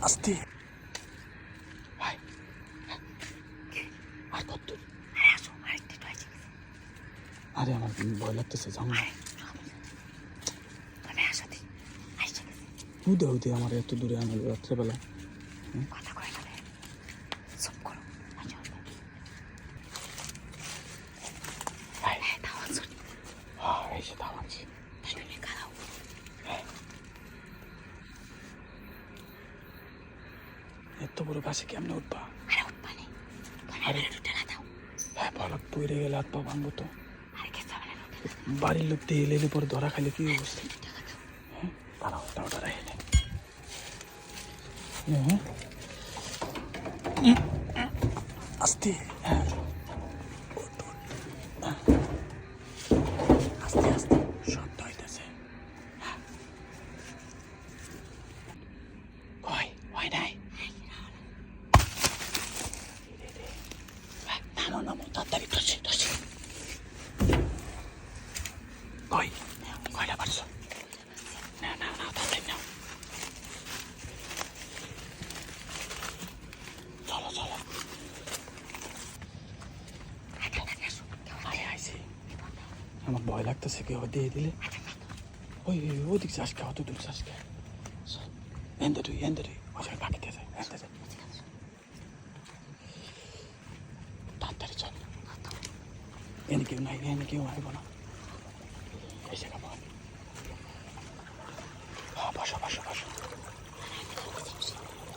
আস্তে ভাই, আর কত? আরে আমার ভয় লাগতেছে, যাও না। হুদে হুদে আমার এত দূরে আনলো রাত্রেবেলা। এত বড় গাছে কেমনে উঠবা? হ্যাঁ, বলো পড়ে গেলে হাত পা ভাঙবো তো। বাড়ির লোক দিয়ে এলে পরে ধরা খাইলে কি অবস্থা? হ্যাঁ, দাঁড়াও দাঁড়াও, দাঁড়াই আস্তে। হ্যাঁ, আস্তে আস্তে শব্দ হইতেছে। কই হয় নাই? নামো নামো, তাড়াতাড়ি ধরছি ধরছি। কই কয়টা পারছো? না না না, তাড়াতাড়ি নাও। চলো চলো। আমার ভয় লাগতেছে, কেউ দিয়ে দিলে। ওই ওদিক চাষ খা, অত দূর চাষ খা। এনতে তুই ওই সব বাকিতে যায়, এনতে যায়। তাড়াতাড়ি চল, এনে কেউ নাই, এনে কেউ আসবো না। এসে খাবো। বসো বসো বসো।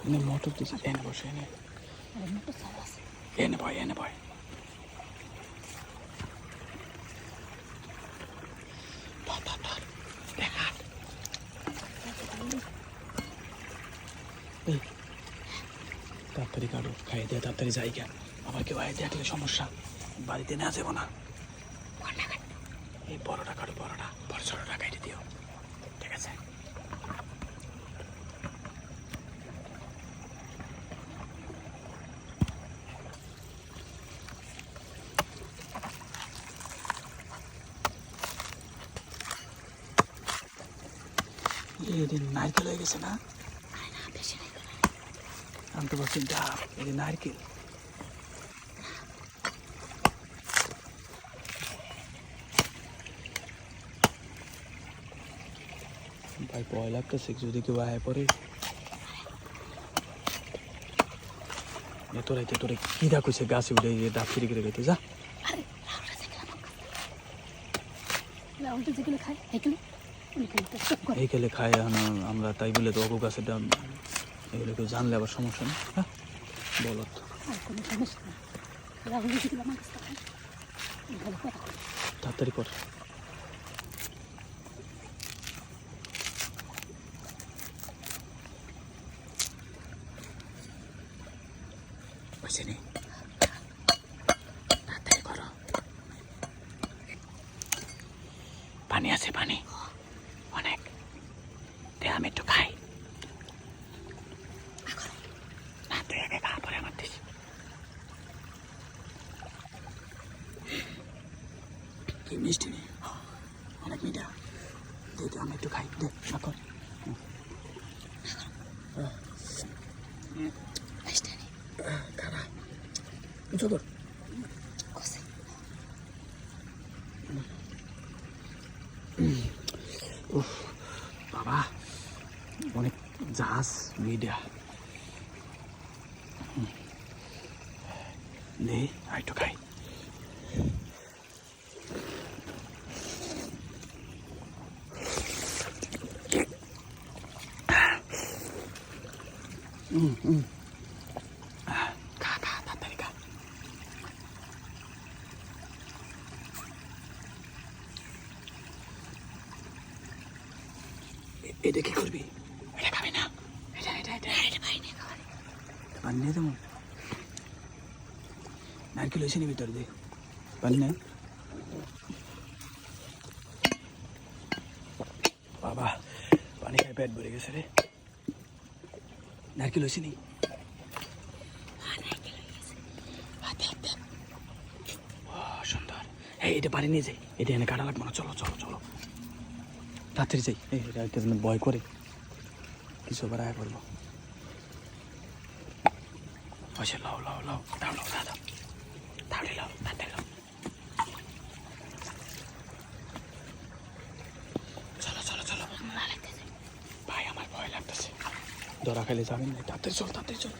এনে মোটর দিছি, এনে বসে, এনে ভয়, এনে ভয়। তাড়াতাড়ি কাটো, খাইয়ে দিয়ে তাড়াতাড়ি যাই কেন, আবার কেউ আয় দেখলে সমস্যা, বাড়িতে না যাবো না। এই বড়টা কাটো, বড়টা, বড় ছোটটা কাটে দিও, ঠিক আছে? এদিন নারকেল হয়ে গেছে না? আমি তো বলছি ডাব, এদিন নারকেল। ভাই ভয় লাগতেছে, যদি কেউ আয় পরে। তোরাইতে তোরে কি দেখছে গাছে উঠে ডাব ফিরে করে গেতে যা। এইখানে খাই আমরা, তাই বলে তো অগু গাছের ডাব এগুলো কেউ জানলে আবার সমস্যা নেই। হ্যাঁ বলো, তাড়াতাড়ি কর। তাড়াতাড়ি করো। পানি আছে, পানি অনেক, দে আমি একটু খাই। না তুই আগে খা, পরে আমার দিস। কি মিষ্টি নেই, অনেক মিঠা। দে দে, আমি একটু খাই, দে এখন। খারাপ কিছু কর। বাবা অনেক জাহাজ মিডিয়া নে, একটু খাই। খা খা, তাড়াতাড়ি খা। এটা কি করবি? এটা খাবি না? পানি নেই তেমন, নারকেল হয়েছে নি ভিতর দিয়ে, পানি নেই। বাবা পানি খাই পেট ভরে গেছে রে। নারকেল হয়েছে নি? সুন্দর। এই এটা পানি নিয়ে যাই, এটা এনে কাটা লাগবে না। চলো চলো চলো। তাড়াতাড়ি যাই, এই রাইতে যেন ভয় করে কিছু আবার আয়া করবো। পয়সা লাও লাও লাও দাও লাও দাদা, তাহলে লাও তাড়াতাড়ি লাও। চলো চলো চলো, ভাই আমার ভয় লাগতেছে, ধরা খাইলে যাবেন না, তাড়াতাড়ি চল তাড়াতাড়ি চল।